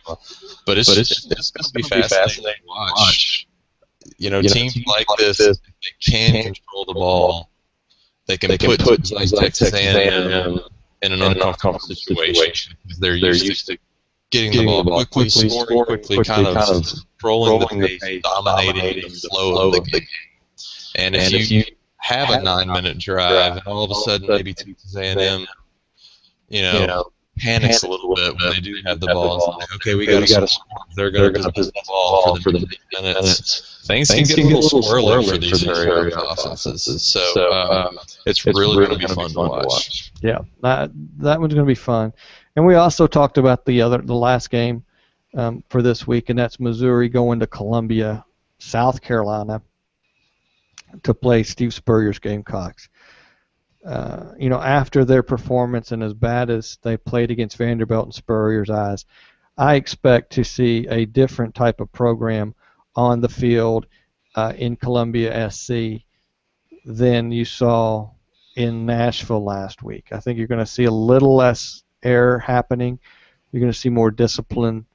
But it's going to be fascinating to watch. Teams like this, if they can control the ball, they can put teams like Texas A&M in an uncomfortable situation because they're used to getting the ball quickly, scoring quickly, kind of controlling the pace, dominating the flow of the game. And if you have a 9-minute drive, and all of a sudden maybe Texas A&M, panics a little bit when they do have the ball. It's like, okay, we got to score. They're going to possess the ball for the next minutes. Things can get a little squirrely for these area offenses. So it's really going to be fun to watch. Yeah, that one's going to be fun. And we also talked about the last game for this week, and that's Missouri going to Columbia, South Carolina, to play Steve Spurrier's Gamecocks. After their performance and as bad as they played against Vanderbilt in Spurrier's eyes, I expect to see a different type of program on the field in Columbia SC than you saw in Nashville last week. I think you're going to see a little less error happening. You're going to see more discipline,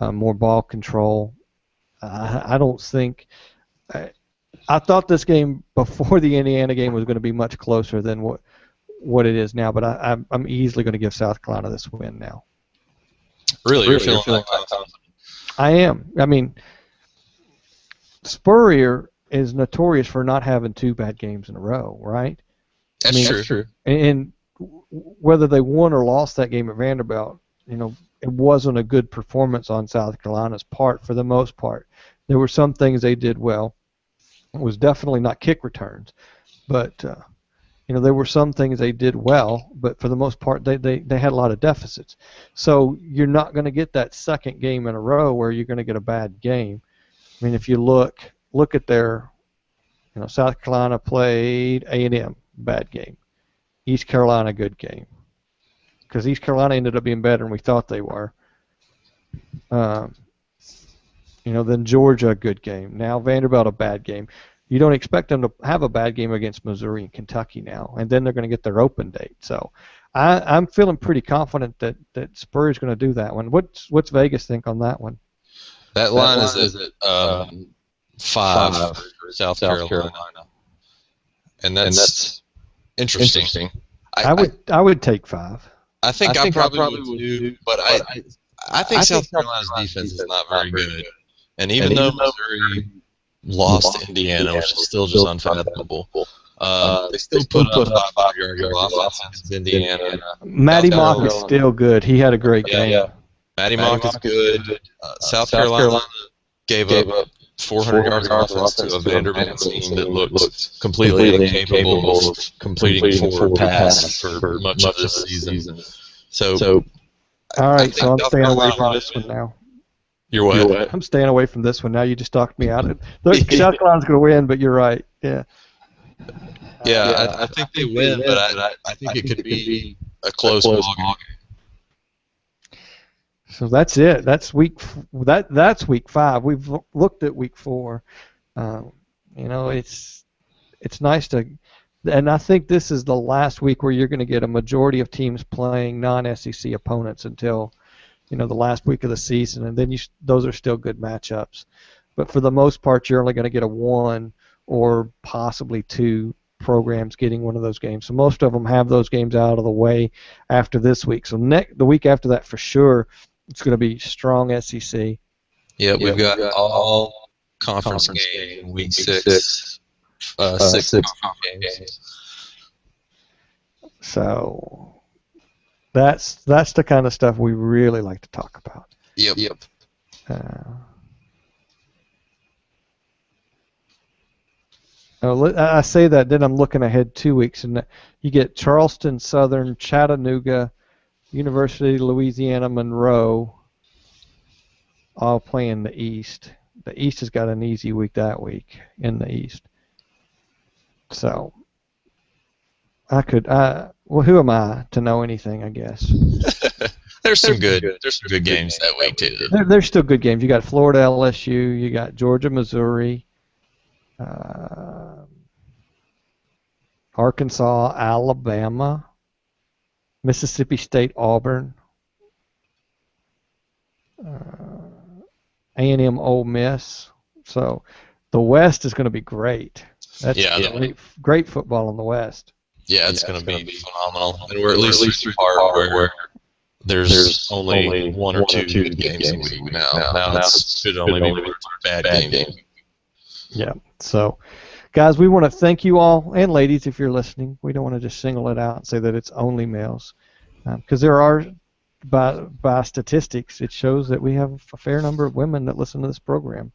more ball control. I don't think... I thought this game before the Indiana game was going to be much closer than what it is now, but I'm easily going to give South Carolina this win now. Really? You're feeling that confident? I am. I mean, Spurrier is notorious for not having two bad games in a row, right? That's true. And whether they won or lost that game at Vanderbilt, it wasn't a good performance on South Carolina's part for the most part. There were some things they did well. It was definitely not kick returns, but there were some things they did well, but for the most part they had a lot of deficits. So you're not going to get that second game in a row where you're going to get a bad game. I mean, if you look at their, South Carolina played A&M, bad game. East Carolina, good game, because East Carolina ended up being better than we thought they were. Then Georgia, a good game. Now Vanderbilt, a bad game. You don't expect them to have a bad game against Missouri and Kentucky now, and then they're going to get their open date. So I'm feeling pretty confident that Spurrier's going to do that one. What's Vegas think on that one? That line is at 5 for South Carolina, and that's interesting. I would take 5. I think I probably would too, but I think South Carolina's defense is not very good. And even though Missouri lost to Indiana, which is still just unfathomable, they still put up a 5-yard offense against Indiana. Matty Mock is still good. He had a great game. Matty Mock is good. South Carolina gave up 400 yards of offense to a Vanderbilt team that looks completely incapable of completing forward passes for much of this season. So all right, so I'm staying away from this one now. You're what? I'm staying away from this one now. You just talked me out of it. South Carolina's going to win, but you're right. Yeah. Yeah, I think they win, but I think it could be a close ball game. So that's it. That's week 5. We've looked at week 4. It's nice to, and I think this is the last week where you're going to get a majority of teams playing non-SEC opponents until the last week of the season, and then those are still good matchups. But for the most part, you're only going to get a 1 or possibly 2 programs getting one of those games. So most of them have those games out of the way after this week. So the week after that, for sure, it's going to be strong SEC. Yeah, we've got all conference games in week 6. 6 games. So that's the kind of stuff we really like to talk about. Yep. I say that, then I'm looking ahead 2 weeks, and you get Charleston Southern, Chattanooga, University of Louisiana Monroe, all playing the East. The East has got an easy week that week in the East. So who am I to know anything, I guess? there's some good games that week too. There's still good games. You got Florida LSU, you got Georgia Missouri, Arkansas Alabama, Mississippi State Auburn, A&M Ole Miss. So the West is going to be great. That's great football in the West. Yeah, it's going to be phenomenal. And we're at least through the part where there's only one or two good games a week now. Now it should only be one or two bad games. Yeah. So, guys, we want to thank you all, and ladies, if you're listening. We don't want to just single it out and say that it's only males, because there are, by statistics, it shows that we have a fair number of women that listen to this program.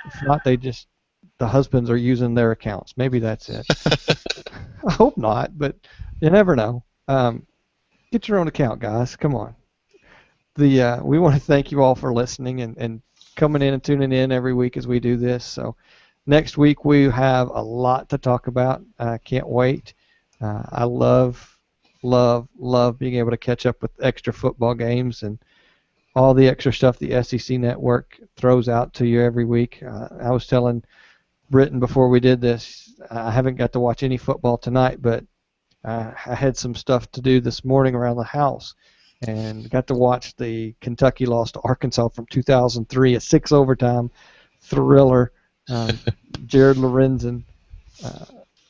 If not, the husbands are using their accounts. Maybe that's it. I hope not, but you never know. Get your own account, guys. Come on. We want to thank you all for listening and coming in and tuning in every week as we do this. So next week we have a lot to talk about. I can't wait. I love being able to catch up with extra football games and all the extra stuff the SEC Network throws out to you every week. I was telling Britton before we did this, I haven't got to watch any football tonight, but I had some stuff to do this morning around the house and got to watch the Kentucky loss to Arkansas from 2003, a 6 overtime thriller, Jared Lorenzen.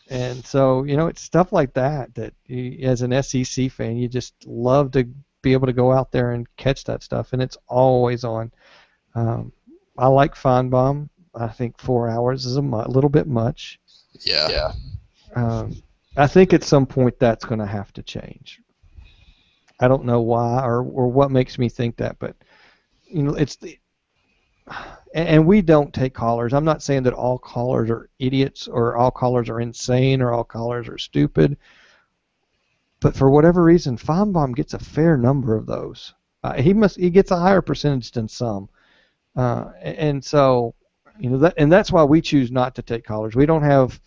And so, it's stuff like that you, as an SEC fan, you just love to be able to go out there and catch that stuff, and it's always on. I like Feinbaum. I think 4 hours is a little bit much. Yeah. I think at some point that's going to have to change. I don't know why or what makes me think that, but it's and we don't take callers. I'm not saying that all callers are idiots or all callers are insane or all callers are stupid, but for whatever reason, Feinbaum gets a fair number of those. He gets a higher percentage than some, and so that's why we choose not to take callers. We don't have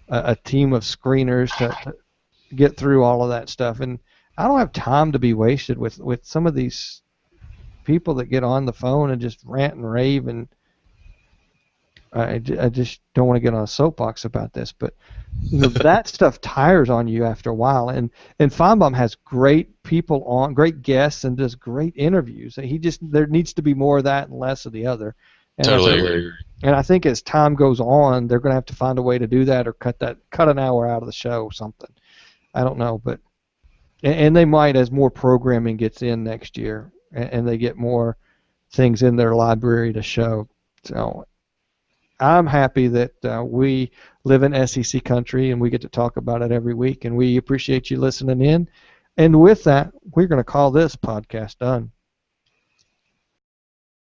a team of screeners to get through all of that stuff, and I don't have time to be wasted with some of these people that get on the phone and just rant and rave, and I just don't want to get on a soapbox about this, but that stuff tires on you after a while, and Feinbaum has great people on, great guests, and does great interviews. There needs to be more of that and less of the other. And Totally agree. And I think as time goes on, they're going to have to find a way to do that or cut an hour out of the show or something. I don't know, but and they might as more programming gets in next year and they get more things in their library to show. So I'm happy that we live in SEC country and we get to talk about it every week, and we appreciate you listening in. And with that, we're going to call this podcast done.